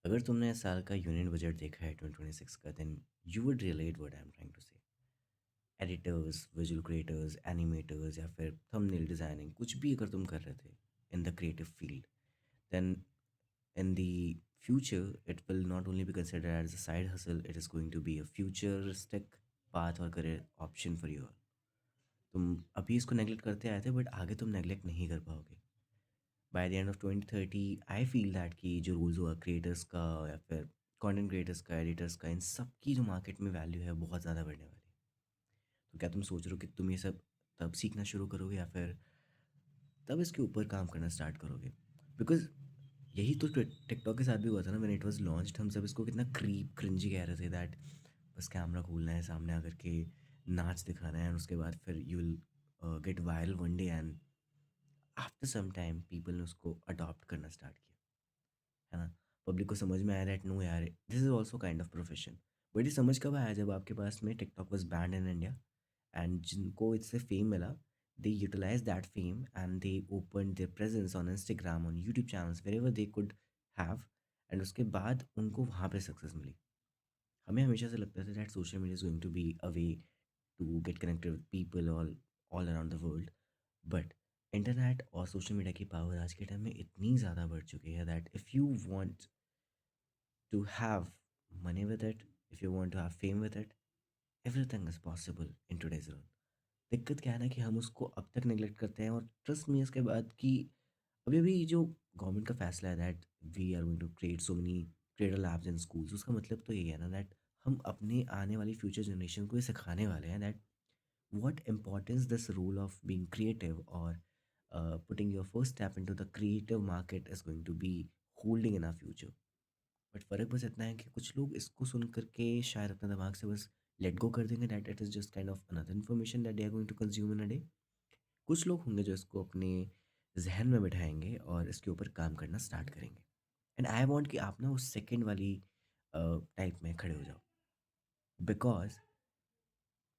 अगर तुमने इस साल का यूनियन बजट देखा है 2026 का, then you would relate what I am trying to say. Editors, visual creators, animators या फिर थंबनेल डिज़ाइनिंग, कुछ भी अगर तुम कर रहे थे in the creative field, then in the future it will not only be considered as a side hustle, it is going to be a futuristic path or career option for you all. तुम अभी इसको neglect करते आए थे, but आगे तुम neglect नहीं कर पाओगे। By the end of 2030 I feel that कि जो रूल्स हुआ क्रिएटर्स का या फिर कंटेंट क्रिएटर्स का, एडिटर्स का, इन सब की जो मार्केट में वैल्यू है बहुत ज़्यादा बढ़ने वाली है। तो क्या तुम सोच रहे हो कि तुम ये सब तब सीखना शुरू करोगे या फिर तब इसके ऊपर काम करना स्टार्ट करोगे? बिकॉज यही तो टिकटॉक के साथ भी हुआ था ना। व्हेन इट वाज लॉन्च्ड हम सब इसको कितना क्रिंजी कह रहे थे दैट बस कैमरा खोलना है, सामने आकर के नाच दिखाना है, और उसके बाद फिर you will get viral one day. And after some time people ने उसको अडॉप्ट करना स्टार्ट किया, है ना। पब्लिक को समझ में आया दैट नो यार, this is also kind of profession. But ये समझ कब आया? जब आपके पास में TikTok was banned in India, and जिनको इससे फेम मिला, they utilized that fame and they opened their presence on Instagram, on YouTube channels, wherever they could have। And उसके बाद उनको वहाँ पे सक्सेस मिली। हमें हमेशा से लगता था that social media is going to be a way to get connected with people all around the world. But internet और सोशल मीडिया की पावर आज के टाइम में इतनी ज़्यादा बढ़ चुकी है that if you want to have money with it, if you want to have fame with it, everything is possible in today's world। दिक्कत क्या है ना कि हम उसको अब तक नेग्लेक्ट करते हैं, और ट्रस्ट में इसके बाद कि अभी अभी जो गवर्नमेंट का फैसला है that we are going to create so many creator labs in schools, उसका मतलब तो ये है ना दैट हम अपने आने वाली फ्यूचर जनरेशन को ये सिखाने वाले हैं that what importance this role of being creative or putting your first step into the creative market is going to be holding in our future। But फ़र्क बस इतना है कि कुछ लोग इसको सुन करके शायद अपने दिमाग से बस लेट गो कर देंगे that it is just kind of another information that they are going to consume in a day. कुछ लोग होंगे जो इसको अपने जहन में बिठाएंगे और इसके ऊपर काम करना स्टार्ट करेंगे। एंड आई वॉन्ट कि आप ना उस सेकेंड वाली टाइप में खड़े हो जाओ। बिकॉज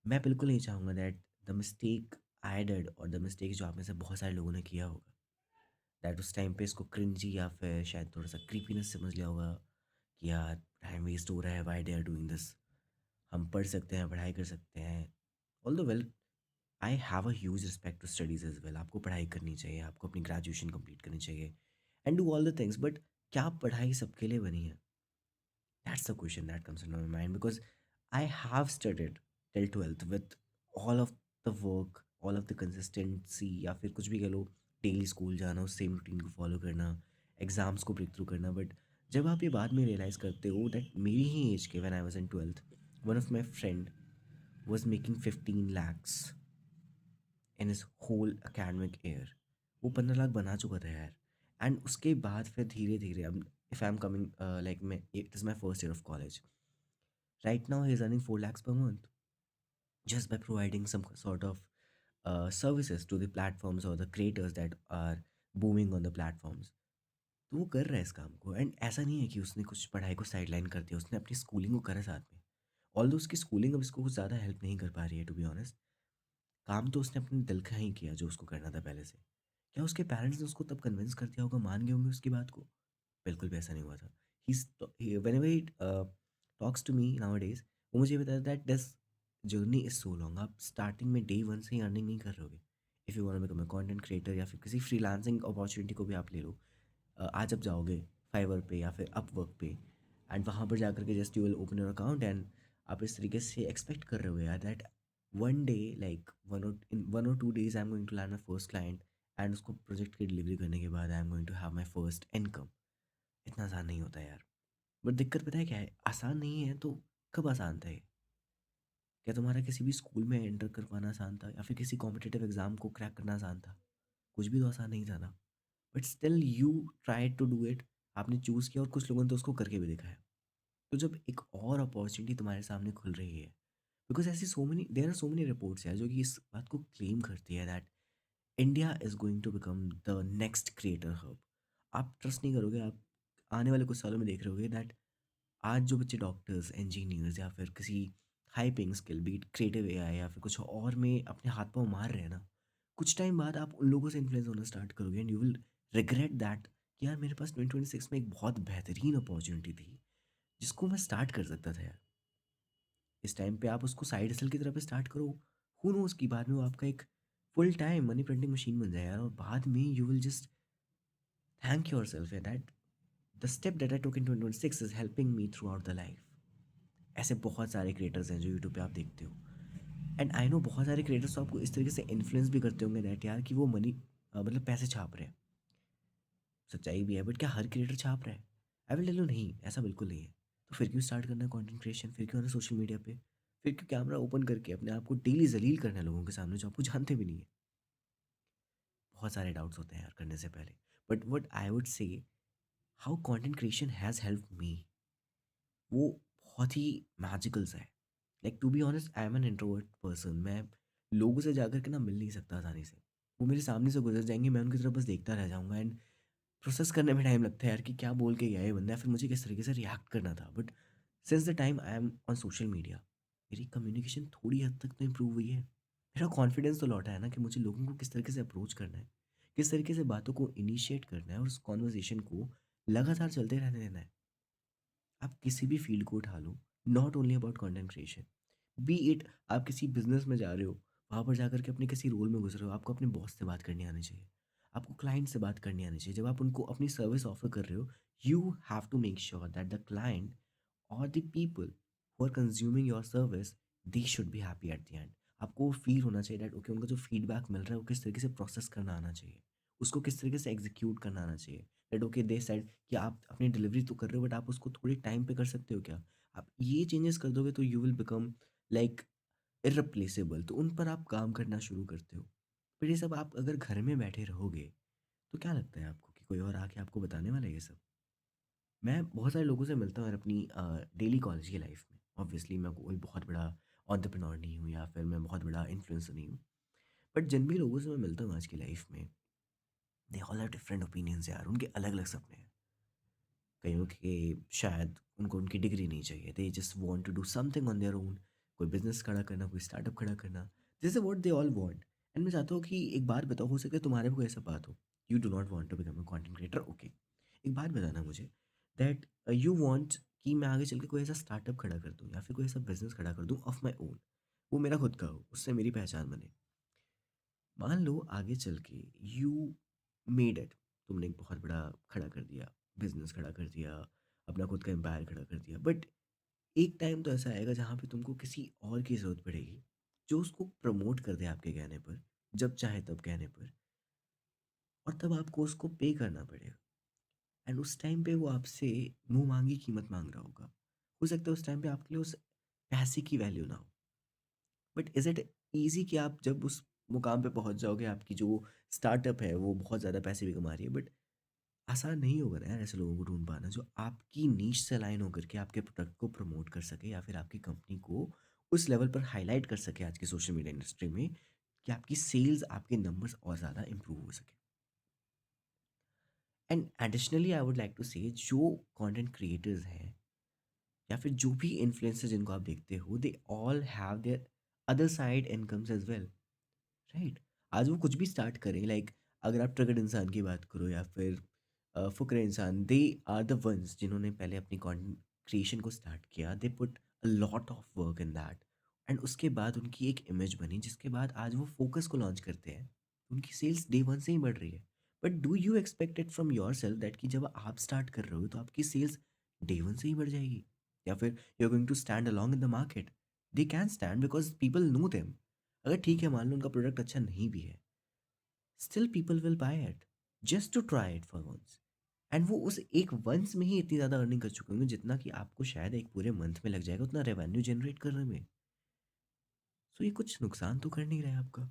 मैं बिल्कुल नहीं चाहूँगा that the mistake I did, और द मिस्टेक जो आप में से बहुत सारे लोगों ने किया होगा, दैट उस टाइम पे इसको क्रिंजी या फिर शायद थोड़ा सा क्रीपीनेस समझ लिया होगा कि यार टाइम वेस्ट हो रहा है, why they are doing this. हम पढ़ सकते हैं, पढ़ाई कर सकते हैं। All the well, I have a huge respect to studies as well. आपको पढ़ाई करनी चाहिए, आपको अपनी ग्रेजुएशन कंप्लीट करनी चाहिए and do all the things, but क्या पढ़ाई सबके लिए बनी है? That's the question that comes into my mind because I have studied till 12th with all of the work, all of the consistency, या फिर कुछ भी कह लो, डेली स्कूल जाना, उस सेम रूटीन को फॉलो करना, एग्ज़ाम्स को ब्रेक थ्रू करना। बट जब आप ये बाद में रियलाइज़ करते हो दैट मेरी ही एज के, when I was in 12th, one of my friend was making 15 lakhs in his whole academic year. वो 15 लाख बना चुका था यार। एंड उसके बाद फिर धीरे धीरे अब if I am coming like मैं, it is my first year of college, right now he's earning 4 lakhs per month just by providing some sort of services to the platforms or the creators that are booming on the platforms। तो वो कर रहा है इस काम को, and ऐसा नहीं है कि उसने कुछ पढ़ाई को साइडलाइन कर दिया, उसने अपनी स्कूलिंग को करा साथ में। ऑल्दो उसकी स्कूलिंग अब इसको कुछ ज़्यादा हेल्प नहीं कर पा रही है, टू बी ऑनेस्ट। काम तो उसने अपने दिल का ही किया जो उसको करना था पहले से। क्या उसके पेरेंट्स ने उसको तब कन्विंस कर दिया होगा, मान गए होंगे उसकी बात को? बिल्कुल भी ऐसा नहीं हुआ था। Whenever he talks to me nowadays, वो मुझे बताता है that this journey is so long. आप स्टार्टिंग में डे वन से ही अर्निंग नहीं कर रहे होगे। If you want to become a content creator या फिर किसी फ्रीलांसिंग अपॉर्चुनिटी को भी आप ले लो, आज आप जाओगे फाइवर पे या फिर अपवर्क पे, एंड वहाँ पर जाकर के just you will open your account, and आप इस तरीके से एक्सपेक्ट कर रहे हो यार that one day, like one और two days I am going to land my first client, and उसको प्रोजेक्ट की डिलीवरी करने के बाद I am going to have my first income. इतना आसान नहीं होता यार। बट दिक्कत पता है क्या है? आसान नहीं है तो कब आसान था ये? क्या तुम्हारा किसी भी स्कूल में एंटर कर पाना आसान था, या फिर किसी कॉम्पिटिटिव एग्जाम को क्रैक करना आसान था? कुछ भी तो आसान नहीं था ना। But still you try to do it. आपने चूज़ किया और कुछ लोगों ने तो उसको करके भी दिखाया। तो जब एक और अपॉर्चुनिटी तुम्हारे सामने खुल रही है, बिकॉज ऐसी so many there are so many reports यार जो कि इस बात को क्लेम करती है that India is going to become the next creator hub. आप ट्रस्ट नहीं करोगे, आप आने वाले कुछ सालों में देख रहे होगे दैट आज जो बच्चे डॉक्टर्स, इंजीनियर्स या फिर किसी high paying skill, beat creative AI या फिर कुछ और में अपने हाथ पाँव मार रहे हैं ना, कुछ टाइम बाद आप उन लोगों से इन्फ्लुएंस होना स्टार्ट करोगे and you will regret that कि यार मेरे पास 2026 में एक बहुत बेहतरीन अपॉर्चुनिटी थी, जिसको मैं स्टार्ट कर सकता था यार। इस टाइम पे आप उसको साइड हसल की तरफ स्टार्ट करो, हू नोज़ कि बाद में वो आपका एक full time money printing machine बन जाए यार, और बाद में you will just thank yourself that the step that I took in 2026 is helping me through out the life. ऐसे बहुत सारे क्रिएटर्स हैं जो यूट्यूब पे आप देखते हो, एंड आई नो बहुत सारे क्रिएटर्स तो आपको इस तरीके से इन्फ्लुएंस भी करते होंगे दैट यार कि वो मनी मतलब पैसे छाप रहे हैं। सच्चाई भी है, बट क्या हर क्रिएटर छाप रहा है? आई विल टेल यू, नहीं, ऐसा बिल्कुल नहीं है। तो फिर क्यों स्टार्ट करना है कंटेंट क्रिएशन? फिर क्यों आना सोशल मीडिया पे? फिर क्यों कैमरा ओपन करके अपने आप को डेली जलील करना है लोगों के सामने जो आपको जानते भी नहीं है? बहुत सारे डाउट्स होते हैं यार करने से पहले। But what I would say, how content creation has helped me, वो बहुत ही मैजिकल सा है। Like to be honest, I am an introvert person. मैं लोगों से जाकर के ना मिल नहीं सकता आसानी से। वो मेरे सामने से गुजर जाएंगे, मैं उनकी तरफ बस देखता रह जाऊंगा, एंड प्रोसेस करने में टाइम लगता है यार कि क्या बोल के गया ये बंदा, या फिर मुझे किस तरीके से रिएक्ट करना था। But since the time I am on social media, मेरी कम्युनिकेशन थोड़ी हद तक तो इम्प्रूव हुई है। मेरा कॉन्फिडेंस तो लौटा है ना कि मुझे लोगों को किस तरीके से अप्रोच करना है, किस तरीके से बातों को इनिशिएट करना है, और उस कॉन्वर्जेशन को लगातार चलते रहने देना है। आप किसी भी फील्ड को उठा लो, not only about content creation, be it आप किसी बिजनेस में जा रहे हो, वहाँ पर जाकर के अपने किसी रोल में गुजर रहे हो, आपको अपने बॉस से बात करनी आनी चाहिए, आपको क्लाइंट से बात करनी आनी चाहिए। जब आप उनको अपनी सर्विस ऑफर कर रहे हो, you have to make sure that the client और the people who are consuming your service, they should be happy at the end. आपको वो फील होना चाहिए दैट ओके, उनको जो फीडबैक मिल रहा है वो किस तरीके से प्रोसेस करना आना चाहिए, उसको किस तरीके से एग्जीक्यूट करना आना चाहिए। दैट ओके, दे सेड कि आप अपनी डिलीवरी तो कर रहे हो, बट आप उसको थोड़े टाइम पे कर सकते हो क्या? आप ये चेंजेस कर दोगे तो you will become like irreplaceable, तो उन पर आप काम करना शुरू करते हो। फिर ये सब आप अगर घर में बैठे रहोगे, तो क्या लगता है आपको कि कोई और आके आपको बताने वाला है ये सब? मैं बहुत सारे लोगों से मिलता हूँ यार अपनी डेली कॉलेज की लाइफ में। ऑब्वियसली मैं कोई बहुत बड़ा एंटरप्रेन्योर नहीं हूँ, या फिर मैं बहुत बड़ा इन्फ्लुएंसर नहीं हूँ। बट जिन भी लोगों से मैं मिलता हूँ आज की लाइफ में, दे ऑल हैव डिफरेंट ओपिनियंस यार, उनके अलग-अलग सपने हैं। कईयों के शायद उनको उनकी डिग्री नहीं चाहिए, they just want to do something on their own. कोई बिजनेस खड़ा करना, कोई स्टार्टअप खड़ा करना, this is what they all want. And मैं चाहता हूँ कि एक बात बताओ, हो सके तुम्हारे भी कोई ऐसा बात हो, you do not want to become a content creator, okay. एक बात बताना मुझे दैट यू वांट कि मैं आगे चल के कोई ऐसा स्टार्टअप खड़ा कर दूँ, या फिर कोई ऐसा बिजनेस खड़ा कर दूँ ऑफ माई ओन, वो मेरा खुद का हो, उससे मेरी पहचान बने। मान लो आगे चल के यू मेड इट, तुमने एक बहुत बड़ा खड़ा कर दिया, बिजनेस खड़ा कर दिया, अपना खुद का एम्पायर खड़ा कर दिया, बट एक टाइम तो ऐसा आएगा जहाँ पे तुमको किसी और की ज़रूरत पड़ेगी, जो उसको प्रमोट कर दे आपके कहने पर, जब चाहे तब कहने पर, और तब आपको उसको पे करना पड़ेगा। एंड उस टाइम पे वो आपसे मुंह मांगी कीमत मांग रहा होगा। हो सकता है उस टाइम पे आपके लिए उस पैसे की वैल्यू ना हो। बट इज़ इट ईज़ी कि आप जब उस मुकाम पे पहुँच जाओगे, आपकी जो स्टार्टअप है वो बहुत ज़्यादा पैसे भी कमा रही है, बट आसान नहीं होगा ना यार ऐसे लोगों को ढूँढ पाना जो आपकी नीश से अलाइन होकर के आपके प्रोडक्ट को प्रमोट कर सके, या फिर आपकी कंपनी को उस लेवल पर हाइलाइट कर सके आज की सोशल मीडिया इंडस्ट्री में, कि आपकी सेल्स, आपके नंबर्स और ज़्यादा इंप्रूव हो सके। And additionally I would like to say, जो कंटेंट क्रिएटर्स हैं या फिर जो भी इन्फ्लुएंसर जिनको आप देखते हो, they all have their other side incomes as well, right? आज वो कुछ भी स्टार्ट करें, लाइक अगर आप ट्रिगर्ड इंसान की बात करो, या फिर फुकरे इंसान, दे आर द वंस जिन्होंने पहले अपनी कंटेंट क्रिएशन को स्टार्ट किया, they put a lot of work in that, and उसके बाद उनकी एक इमेज बनी, जिसके बाद आज वो फोकस को लॉन्च करते हैं, उनकी सेल्स डे वन से ही बढ़ रही है। But do you expect it from your self that कि जब आप स्टार्ट कर रहे हो तो आपकी सेल्स डे वन से ही बढ़ जाएगी, या फिर you are going to stand along in the market? They can stand because people know them. अगर ठीक है, मान लो उनका प्रोडक्ट अच्छा नहीं भी है, still people will buy it just to try it for once. And वो उस एक वंस में ही इतनी ज़्यादा अर्निंग कर चुके होंगे जितना कि आपको शायद एक पूरे मंथ में लग जाएगा उतना रेवेन्यू जनरेट करने में। सो ये कुछ नुकसान तो कर नहीं रहा है आपका।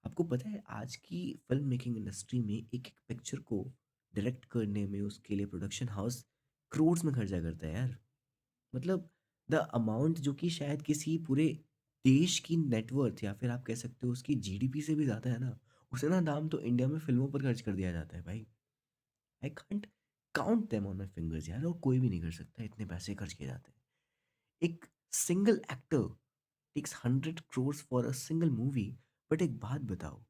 आपको पता है आज की फिल्म मेकिंग इंडस्ट्री में एक एक पिक्चर को डायरेक्ट करने में उसके लिए प्रोडक्शन हाउस करोड्स में खर्चा करता है यार। मतलब द अमाउंट जो कि शायद किसी पूरे देश की नेटवर्थ, या फिर आप कह सकते हो उसकी जीडीपी से भी ज़्यादा है ना, उतना दाम तो इंडिया में फिल्मों पर खर्च कर दिया जाता है भाई। I can't count them on my fingers यार, और कोई भी नहीं कर सकता, इतने पैसे खर्च किए जाते हैं। एक single actor takes 100 crores for a single movie. But एक बात बताओ,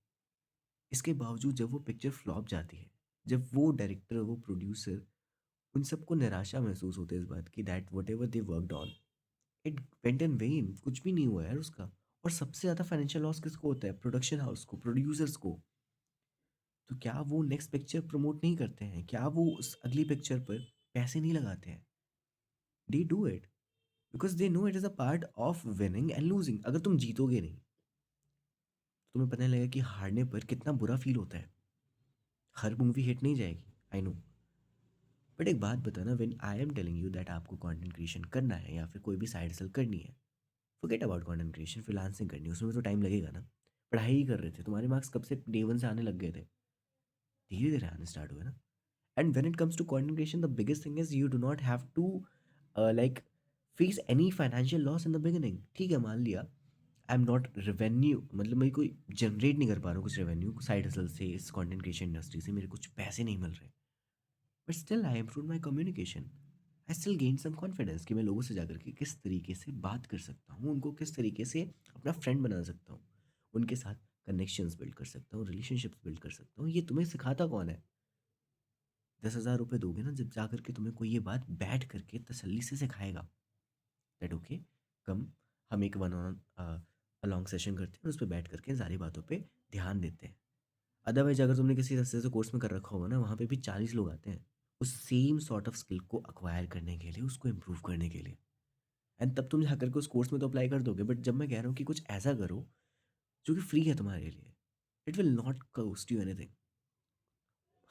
इसके बावजूद जब वो पिक्चर फ्लॉप जाती है, जब वो डायरेक्टर, वो प्रोड्यूसर, उन सबको निराशा महसूस होती है इस बात की that whatever they worked on, it went in when, कुछ भी नहीं हुआ यार उसका। और सबसे ज़्यादा फाइनेंशियल लॉस किसको होता है? प्रोडक्शन हाउस को, प्रोड्यूसर्स को। तो क्या वो नेक्स्ट पिक्चर प्रमोट नहीं करते हैं? क्या वो उस अगली पिक्चर पर पैसे नहीं लगाते हैं? They do it because they know it is a part of winning and losing. अगर तुम जीतोगे नहीं तो तुम्हें पता नहीं लगेगा कि हारने पर कितना बुरा फील होता है। हर मूवी हिट नहीं जाएगी, आई नो। बट एक बात बताना, when I am telling you that आपको कंटेंट क्रिएशन करना है या फिर कोई भी साइड हसल करनी है, forget about content creation, freelancing करनी है, उसमें तो टाइम लगेगा ना। पढ़ाई ही कर रहे थे, तुम्हारे मार्क्स कब से डे वन से आने लग गए थे? धीरे धीरे आने स्टार्ट हुए ना। And when it comes to content creation, the biggest thing is you do not have to like face any financial loss in the beginning. ठीक है, मान लिया आई एम नॉट रेवेन्यू, मतलब मैं कोई जनरेट नहीं कर पा रहा हूँ कुछ रेवेन्यू साइड हसल से, इस कंटेंट क्रिएशन इंडस्ट्री से मेरे कुछ पैसे नहीं मिल रहे, but still I improve my communication. I still gain some confidence कि मैं लोगों से जाकर के किस तरीके से बात कर सकता हूँ, उनको किस तरीके से अपना फ्रेंड बना सकता हूँ, उनके साथ कनेक्शंस बिल्ड कर सकता हूँ, रिलेशनशिप्स बिल्ड कर सकता हूँ। ये तुम्हें सिखाता कौन है? 10,000 रुपये दोगे ना जब जा करके तुम्हें कोई ये बात बैठ करके तसल्ली से सिखाएगा दैट ओके, कम हम एक वन ऑन लॉन्ग सेशन करते हैं और उस पर बैठ करके सारी बातों पे ध्यान देते हैं। अदरवाइज अगर तुमने किसी सस्ते से कोर्स में कर रखा होगा ना, वहाँ पे भी 40 लोग आते हैं उस सेम सॉर्ट ऑफ स्किल को अक्वायर करने के लिए, उसको इम्प्रूव करने के लिए। एंड तब तुम जाकर के उस कोर्स में तो अप्लाई कर दोगे, बट जब मैं कह रहा हूँ कि कुछ ऐसा करो जो कि फ्री है तुम्हारे लिए, it will not cost you anything.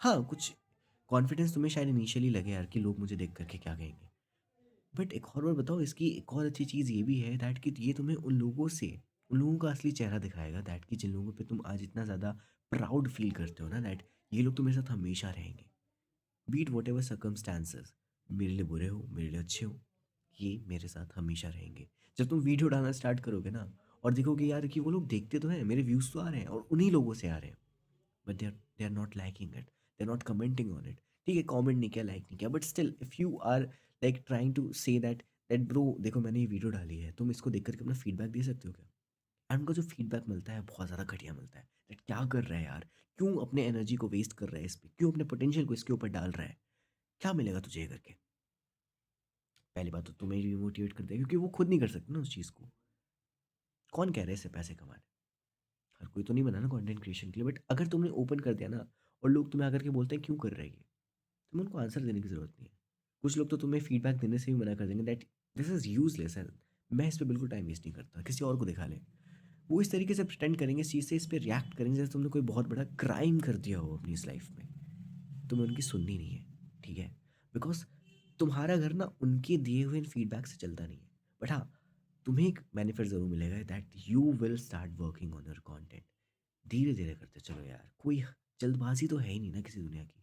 हाँ, कुछ कॉन्फिडेंस तुम्हें शायद इनिशियली लगे यार कि लोग मुझे देख करके क्या कहेंगे, बट एक और बार बताओ, इसकी एक और अच्छी चीज़ ये भी है दैट कि ये तुम्हें उन लोगों से, उन लोगों का असली चेहरा दिखाएगा दैट कि जिन लोगों पे तुम आज इतना ज़्यादा प्राउड फील करते हो ना, दैट ये लोग तुम्हारे साथ हमेशा रहेंगे, बीट वॉट एवर सर्कमस्टांसेस। मेरे लिए बुरे हो, मेरे लिए अच्छे हो, ये मेरे साथ हमेशा रहेंगे। जब तुम वीडियो डालना स्टार्ट करोगे ना और देखोगे यार कि वो लोग देखते तो हैं, मेरे व्यूज़ तो आ रहे हैं और उन्हीं लोगों से आ रहे हैं, but they are not liking it, they are not commenting on it. ठीक है, कमेंट नहीं किया, लाइक नहीं किया, but still if you are like trying to say that bro देखो मैंने ये वीडियो डाली है, तुम इसको देख करके अपना फीडबैक दे सकते हो क्या? एंड उनका जो फीडबैक मिलता है बहुत ज़्यादा घटिया मिलता है, दैट क्या कर रहा है यार, क्यों अपने एनर्जी को वेस्ट कर रहा है इस पर, क्यों अपने पोटेंशियल को इसके ऊपर डाल रहा है, क्या मिलेगा तुझे ये करके? पहली बात तो तुम्हें भी मोटिवेट कर देगा क्योंकि वो खुद नहीं कर सकते ना उस चीज़ को। कौन कह रहा है इससे पैसे कमाने? हर कोई तो नहीं बना ना कंटेंट क्रिएशन के लिए, बट अगर तुमने ओपन कर दिया ना और लोग तुम्हें आकर के बोलते हैं क्यों कर रहे हैं ये, तुम्हें उनको आंसर देने की ज़रूरत नहीं है। कुछ लोग तो तुम्हें फीडबैक देने से भी मना कर देंगे दैट दिस इज़ यूजलेस है, मैं इस पे बिल्कुल टाइम वेस्ट नहीं करता, किसी और को दिखा ले। वो इस तरीके से प्रिटेंड करेंगे, इस चीज़ से इस पे रिएक्ट करेंगे जैसे तुमने कोई बहुत बड़ा क्राइम कर दिया हो अपनी इस लाइफ में। तुम्हें उनकी सुननी नहीं है, ठीक है? बिकॉज़ तुम्हारा घर ना उनके दिए हुए फीडबैक से चलता नहीं है। बट हाँ, तुम्हें एक बेनिफिट ज़रूर मिलेगा that you will start working on your content. धीरे-धीरे करते चलो यार, कोई जल्दबाज़ी तो है ही नहीं ना किसी दुनिया की।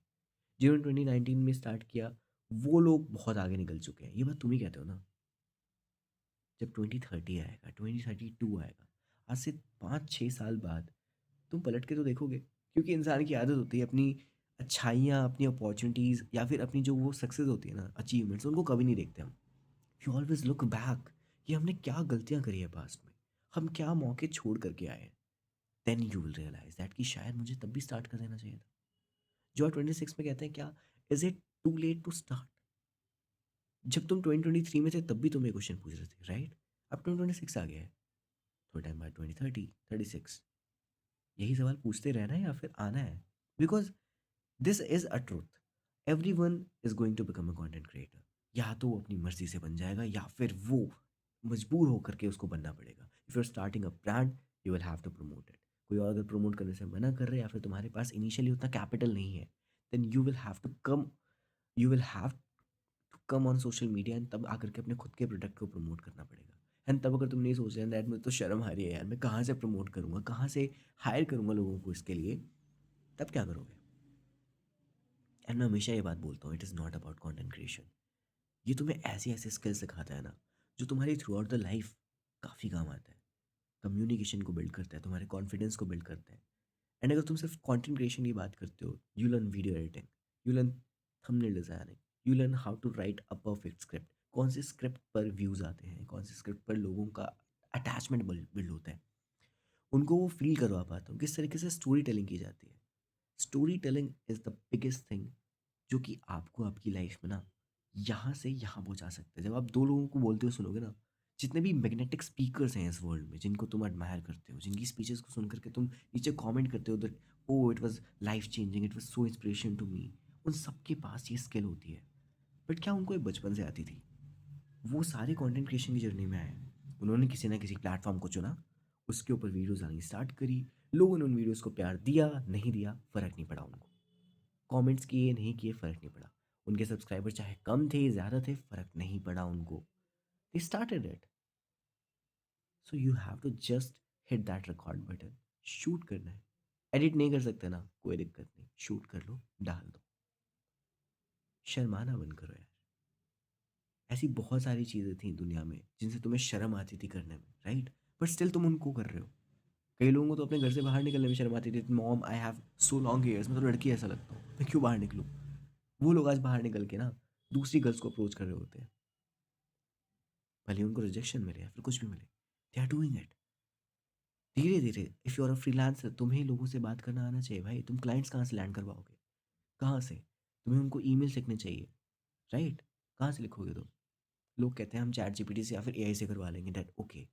जिन्होंने 2019 में स्टार्ट किया, वो लोग बहुत आगे निकल चुके हैं। ये बात तुम ही कहते हो ना? जब 2030 आएगा, 2032 आएगा, आज से 5-6 साल बाद तुम पलट के तो देखोगे, क्योंकि इंसान की आदत होती है अपनी अच्छाइयाँ, अपनी अपॉर्चुनिटीज़ या फिर अपनी जो वो सक्सेस होती है ना, अचीवमेंट्स, उनको कभी नहीं देखते हम। यू ऑलवेज़ लुक बैक कि हमने क्या गलतियाँ करी है पास्ट में, हम क्या मौके छोड़ करके आए हैं। Then you will realise that कि शायद मुझे तब भी स्टार्ट कर देना चाहिए था। जो 26 में कहते हैं क्या, is it too late to start? जब तुम 2023 में थे तब भी तुम ये क्वेश्चन पूछ रहे थे, राइट? अब 2026 आ गया है, थोड़े टाइम बाद 2030, 36, यही सवाल पूछते रहना है या फिर आना है? Because this is a truth, everyone is going to become a content creator. या तो वो अपनी मर्ज़ी से बन जाएगा या फिर वो मजबूर होकर के उसको बनना पड़ेगा। If you are starting a brand, you will have to promote it. कोई और अगर प्रमोट करने से मना कर रहा है या फिर तुम्हारे पास इनिशियली उतना कैपिटल नहीं है, then you will have to come on social media and तब आकर के अपने खुद के प्रोडक्ट को प्रमोट करना पड़ेगा। एंड तब अगर तुम नहीं सोच रहे दैट मुझे तो शर्म आ रही है यार, मैं कहाँ से प्रमोट करूँगा, कहाँ से हायर करूँगा लोगों को इसके लिए, तब क्या करोगे? एंड मैं हमेशा ये बात बोलता हूँ, it is not about content creation. ये तुम्हें ऐसी ऐसी स्किल सिखाता है ना जो तुम्हारी थ्रू आउट द लाइफ काफ़ी काम आता है। कम्युनिकेशन को बिल्ड करता है, तुम्हारे कॉन्फिडेंस को बिल्ड करता है। एंड अगर तुम सिर्फ कंटेंट क्रिएशन की बात करते हो, you learn video editing, you learn thumbnail designing, you learn how to write a perfect script. कौन से स्क्रिप्ट पर व्यूज़ आते हैं, कौन से स्क्रिप्ट पर लोगों का अटैचमेंट बिल्ड होता है, उनको वो फील करवा पाता हूँ किस तरीके से स्टोरी टेलिंग की जाती है। Story telling is the biggest thing जो कि आपको आपकी लाइफ में ना यहाँ से यहाँ पहुँचा सकते हैं। जब आप 2 लोगों को बोलते हुए सुनोगे ना, जितने भी मैग्नेटिक स्पीकर्स हैं इस वर्ल्ड में, जिनको तुम एडमायर करते हो, जिनकी स्पीचेज़ को सुन कर के तुम नीचे कमेंट करते हो that oh! It was life changing, it was so inspiration to me. उन सबके पास ये स्किल होती है। बट क्या उनको ये बचपन से आती थी? वो सारे कंटेंट क्रिएशन की जर्नी में आए। उन्होंने किसी न किसी प्लेटफ़ॉर्म को चुना, उसके ऊपर वीडियोज़ आनी स्टार्ट करी, लोगों ने उन वीडियोज़ को प्यार दिया, नहीं दिया, फ़र्क नहीं पड़ा उनको। कमेंट्स किए, नहीं किए, फ़र्क नहीं पड़ा। उनके सब्सक्राइबर चाहे कम थे, ज़्यादा थे, फ़र्क नहीं पड़ा उनको। They started it. So you have to just hit that record button. Shoot करना है। एडिट नहीं कर सकते ना, कोई दिक्कत नहीं। शूट कर लो, डाल दो। शर्माना बंद करो यार। ऐसी बहुत सारी चीज़ें थी दुनिया में जिनसे तुम्हें शर्म आती थी करने में, राइट? बट स्टिल तुम उनको कर रहे हो। कई लोगों को तो अपने घर से बाहर निकलने में शर्म आती थी। Mom, I have so long hairs, मैं तो लड़की ऐसा लगता हूँ, मैं क्यों बाहर निकलूँ? वो लोग आज बाहर निकल के ना दूसरी गर्ल्स को अप्रोच कर रहे होते हैं, भले ही उनको रिजेक्शन मिले या फिर कुछ भी मिले। They are doing it. धीरे धीरे, if you are a freelancer, तुम्हें लोगों से बात करना आना चाहिए भाई। तुम क्लाइंट्स कहाँ से लैंड करवाओगे? कहाँ से? तुम्हें उनको ईमेल्स लिखने चाहिए, राइट? कहाँ से लिखोगे तुम? लोग कहते हैं हम चैट जीपीटी से या फिर एआई से करवा लेंगे। That okay.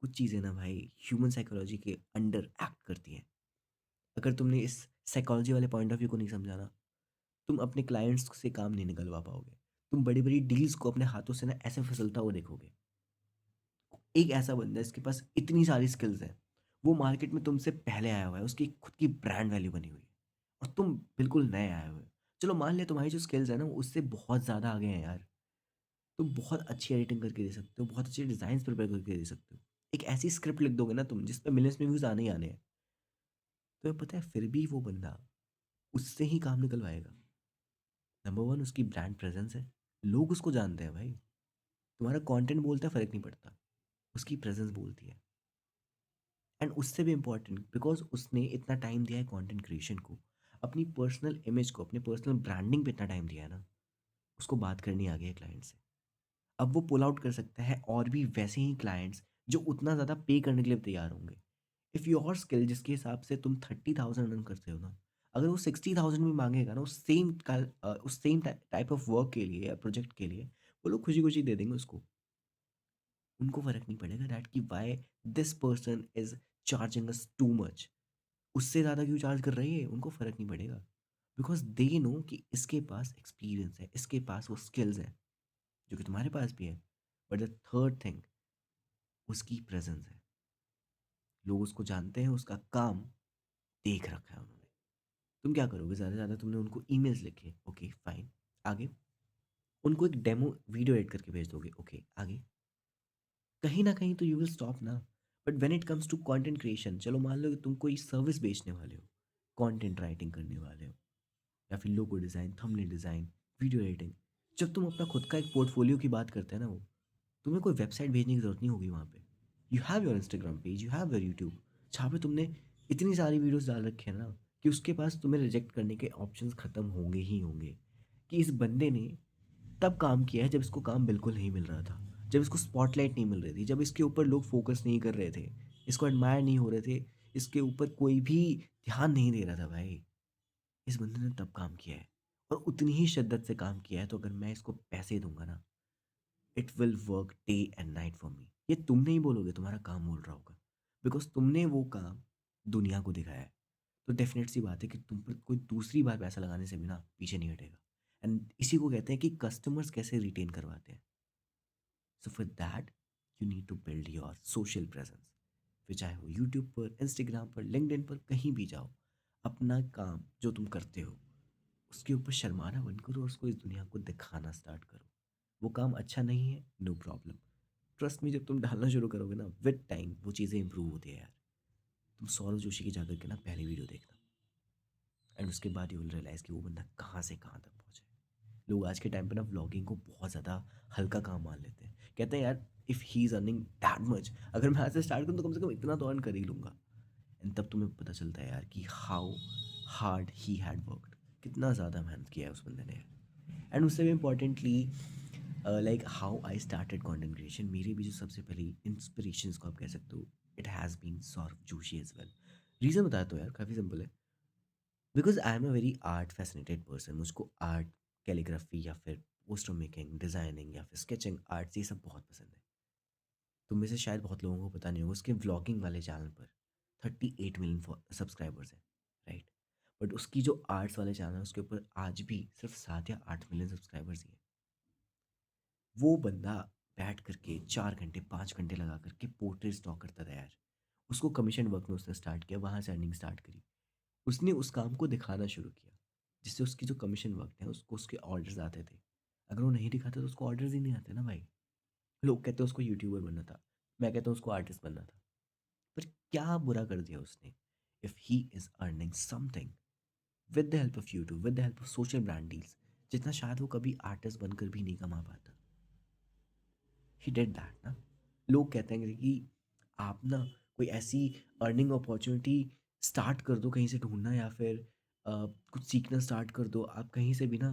कुछ चीज़ें ना भाई ह्यूमन साइकोलॉजी के अंडर एक्ट करती हैं। अगर तुमने इस साइकोलॉजी वाले पॉइंट ऑफ व्यू को नहीं समझा ना, तुम अपने क्लाइंट्स से काम नहीं निकलवा पाओगे। तुम बड़ी बड़ी डील्स को अपने हाथों से ना ऐसे फिसलता हुआ देखोगे। एक ऐसा बंदा है जिसके पास इतनी सारी स्किल्स हैं, वो मार्केट में तुमसे पहले आया हुआ है, उसकी खुद की ब्रांड वैल्यू बनी हुई है और तुम बिल्कुल नए आए हुए हो। चलो मान लिया तुम्हारी जो स्किल्स है ना वो उससे बहुत ज़्यादा आगे हैं यार। तुम बहुत अच्छी एडिटिंग करके दे सकते हो, बहुत अच्छे डिज़ाइंस प्रिपेयर करके दे सकते हो। एक ऐसी स्क्रिप्ट लिख दोगे ना तुम जिस पे मिलियंस में व्यूज़ आने ही आने हैं। तुम्हें पता है फिर भी वो बंदा उससे ही काम निकलवाएगा। नंबर 1 उसकी ब्रांड प्रेज़ेंस है। लोग उसको जानते हैं भाई। तुम्हारा कंटेंट बोलता है फ़र्क नहीं पड़ता। उसकी प्रेज़ेंस बोलती है। एंड उससे भी इम्पोर्टेंट बिकॉज़ उसने इतना टाइम दिया है कंटेंट क्रिएशन को, अपनी पर्सनल इमेज को, अपने पर्सनल ब्रांडिंग पे इतना टाइम दिया है ना, उसको बात करनी आ गई है क्लाइंट से। अब वो पुल आउट कर सकता है और भी वैसे ही क्लाइंट्स जो उतना ज़्यादा पे करने के लिए तैयार होंगे। इफ़ योर स्किल जिसके हिसाब से तुम 30,000 अर्न करते हो ना, अगर वो 60,000 भी माँगेगा ना उस सेम टाइप ऑफ वर्क के लिए या प्रोजेक्ट के लिए, वो लोग खुशी-खुशी दे देंगे उसको। उनको फ़र्क नहीं पड़ेगा दैट कि why this person is charging us too much. उससे ज़्यादा क्यों चार्ज कर रही है, उनको फ़र्क नहीं पड़ेगा। बिकॉज़ दे नो कि इसके पास एक्सपीरियंस है, इसके पास वो स्किल्स हैं, जो कि तुम्हारे पास भी है। बट द थर्ड थिंग उसकी प्रेज़ेंस है। लोग उसको जानते हैं, उसका काम देख रखा है उन्होंने। तुम क्या करोगे? ज़्यादा से ज़्यादा तुमने उनको ईमेल्स लिखे, ओके फाइन, आगे? उनको एक डेमो वीडियो एडिट करके भेज दोगे, ओके आगे? कहीं न कहीं तो यू विल स्टॉप ना। But when it comes to content creation, चलो मान लो कि तुम कोई सर्विस बेचने वाले हो, कंटेंट राइटिंग करने वाले हो या फिर logo design, thumbnail design, video editing. जब तुम अपना खुद का एक पोर्टफोलियो की बात करते हैं ना वो, तुम्हें कोई वेबसाइट भेजने की ज़रूरत नहीं होगी वहाँ पे। You have your Instagram page, you have your YouTube, जहाँ पे तुमने इतनी सारी वीडियोज़ डाल रखी है ना कि उसके पास तुम्हें रिजेक्ट करने के ऑप्शंस ख़त्म होंगे ही होंगे। कि इस बंदे ने तब काम किया है जब इसको काम बिल्कुल नहीं मिल रहा था, जब इसको स्पॉटलाइट नहीं मिल रही थी, जब इसके ऊपर लोग फोकस नहीं कर रहे थे, इसको एडमायर नहीं हो रहे थे, इसके ऊपर कोई भी ध्यान नहीं दे रहा था भाई। इस बंदे ने तब काम किया है और उतनी ही शिद्दत से काम किया है। तो अगर मैं इसको पैसे दूंगा ना, it will work day and night for me. ये तुम नहीं बोलोगे, तुम्हारा काम बोल रहा होगा। बिकॉज तुमने वो काम दुनिया को दिखाया है। तो डेफिनेट सी बात है कि तुम पर कोई दूसरी बार पैसा लगाने से भी ना पीछे नहीं हटेगा। एंड इसी को कहते हैं कि कस्टमर्स कैसे रिटेन करवाते हैं। So for that you need to build your social presence. फिर चाहे वो यूट्यूब पर, इंस्टाग्राम पर, लिंक्डइन पर, कहीं भी जाओ, अपना काम जो तुम करते हो उसके ऊपर शर्माना बंद करो और उसको इस दुनिया को दिखाना स्टार्ट करो। वो काम अच्छा नहीं है, नो प्रॉब्लम। ट्रस्ट में जब तुम डालना शुरू करोगे ना विद टाइम वो चीज़ें इंप्रूव होती है यार। तुम सौरभ जोशी की जाकर के ना पहली वीडियो देखना एंड उसके बाद यू विल रियलाइज़ कि वो बंदा कहाँ से कहाँ तक पहुँचा है। लोग आज के टाइम पे ना व्लॉगिंग को बहुत ज़्यादा हल्का काम मान लेते हैं। कहते हैं यार if he is earning that much, अगर मैं आज से स्टार्ट करूँ तो कम से कम इतना तो अर्न कर ही लूँगा। एंड तब तुम्हें पता चलता है यार कि how hard he had worked, कितना ज़्यादा मेहनत किया है उस बंदे ने। एंड उससे भी importantly like how I started content creation, मेरी भी जो सबसे पहली इंस्पिरेशन को आप कह सकते हो, it has been Saurabh Joshi as well. Reason बताया तो यार काफ़ी सिंपल है। Because I am a very art fascinated person. मुझको आर्ट, कैलीग्राफी या फिर पोस्टर मेकिंग, डिज़ाइनिंग या फिर स्केचिंग आर्ट्स, ये सब बहुत पसंद है। तुम में से शायद बहुत लोगों को पता नहीं होगा, उसके व्लॉगिंग वाले चैनल पर 38 मिलियन सब्सक्राइबर्स हैं, राइट। बट उसकी जो आर्ट्स वाले चैनल है उसके ऊपर आज भी सिर्फ 7 या 8 मिलियन सब्सक्राइबर्स ही हैं। वो बंदा बैठ करके 4 घंटे 5 घंटे लगा करके पोर्ट्रेट्स ड्रॉ करता था यार। उसको कमीशन वर्क में उसने स्टार्ट किया, वहाँ से अर्निंग स्टार्ट करी। उसने उस काम को दिखाना शुरू किया, जिससे उसकी जो कमीशन वर्क है उसको उसके ऑर्डर्स आते थे। अगर वो नहीं दिखाता तो उसको ऑर्डर्स ही नहीं आते ना भाई। लोग कहते हैं उसको यूट्यूबर बनना था, मैं कहता हूँ उसको आर्टिस्ट बनना था। पर क्या बुरा कर दिया उसने? If he is earning something with the help of YouTube, with the help of social brand deals, जितना शायद वो कभी आर्टिस्ट बनकर भी नहीं कमा पाता, ही डिड दैट ना। लोग कहते हैं कि आप ना कोई ऐसी अर्निंग अपॉर्चुनिटी स्टार्ट कर दो, कहीं से ढूंढना, या फिर कुछ सीखना स्टार्ट कर दो, आप कहीं से भी ना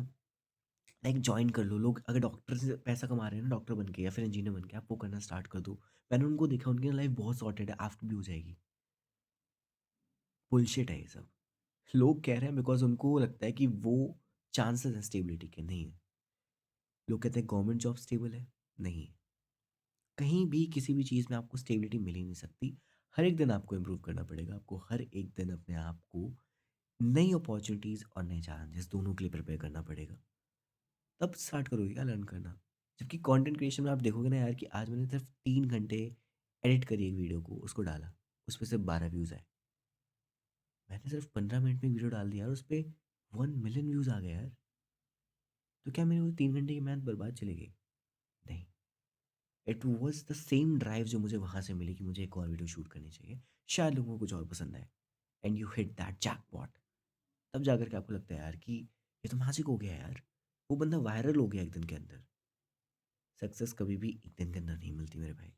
लाइक ज्वाइन कर लो। लोग अगर डॉक्टर से पैसा कमा रहे हैं ना, डॉक्टर बन के या फिर इंजीनियर बन के, आप वो करना स्टार्ट कर दो। मैंने उनको देखा, उनकी लाइफ बहुत सॉर्टेड है, आपकी भी हो जाएगी। बुलशिट है ये सब। लोग कह रहे हैं बिकॉज उनको लगता है कि वो चांसेस है स्टेबिलिटी के, नहीं है। लोग कहते हैं गवर्नमेंट जॉब स्टेबल है, नहीं है। कहीं भी किसी भी चीज़ में आपको स्टेबिलिटी मिल ही नहीं सकती। हर एक दिन आपको इम्प्रूव करना पड़ेगा, आपको हर एक दिन अपने आप को नई अपॉर्चुनिटीज़ और नए चैलेंजेस दोनों के लिए प्रिपेयर करना पड़ेगा। तब स्टार्ट करोगे क्या लर्न करना। जबकि कंटेंट क्रिएशन में आप देखोगे ना यार, कि आज मैंने सिर्फ 3 घंटे एडिट करी एक वीडियो को, उसको डाला, उस पर सिर्फ 12 व्यूज़ आए। मैंने सिर्फ 15 मिनट में वीडियो डाल दिया यार, उस पर 1 मिलियन व्यूज़ आ गए यार। तो क्या मेरी वो 3 घंटे की मेहनत बर्बाद चली गई? नहीं। It was the same drive जो मुझे वहाँ से मिली कि मुझे एक और वीडियो शूट करनी चाहिए, शायद लोगों को कुछ और पसंद आए, and you hit that jackpot. तब जाकर के आपको लगता है यार कि ये तो मैजिक हो गया यार, वो बंदा वायरल हो गया एक दिन के अंदर। सक्सेस कभी भी एक दिन के अंदर नहीं मिलती मेरे भाई।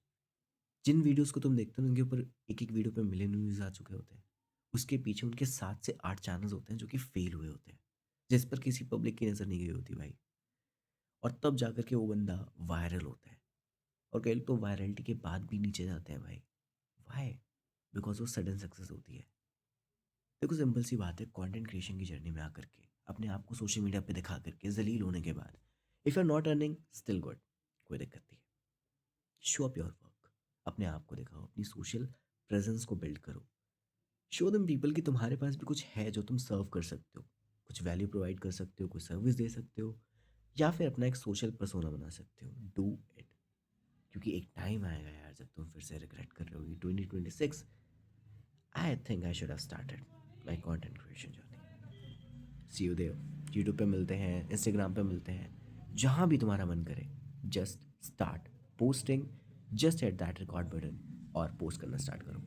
जिन वीडियोस को तुम देखते हो उनके ऊपर एक एक वीडियो पे मिलियन व्यूज आ चुके होते हैं, उसके पीछे उनके 7 से 8 चैनल्स होते हैं जो कि फेल हुए होते हैं, जिस पर किसी पब्लिक की नज़र नहीं गई होती भाई। और तब जाकर के वो बंदा वायरल होता है। और कई लोग तो वायरलिटी के बाद भी नीचे जाते हैं भाई। वाई? बिकॉज वो सडन सक्सेस होती है। देखो सिंपल सी बात है, कंटेंट क्रिएशन की जर्नी में आकर के अपने आप को सोशल मीडिया पे दिखा करके जलील होने के बाद, if you are not earning still good, कोई दिक्कत नहीं है। शो अप योर वर्क, अपने आप को दिखाओ, अपनी सोशल प्रेजेंस को बिल्ड करो। शो देम पीपल कि तुम्हारे पास भी कुछ है जो तुम सर्व कर सकते हो, कुछ वैल्यू प्रोवाइड कर सकते हो, कुछ सर्विस दे सकते हो, या फिर अपना एक सोशल पर्सोना बना सकते हो। Do it. क्योंकि एक टाइम आएगा यार जब तुम फिर से रिग्रेट कर रहे होगी। 2026, I think I should have started my content creation journey. See you there. YouTube पे मिलते हैं, इंस्टाग्राम पे मिलते हैं, जहाँ भी तुम्हारा मन करे। Just start posting, just hit that record button और पोस्ट करना स्टार्ट करो।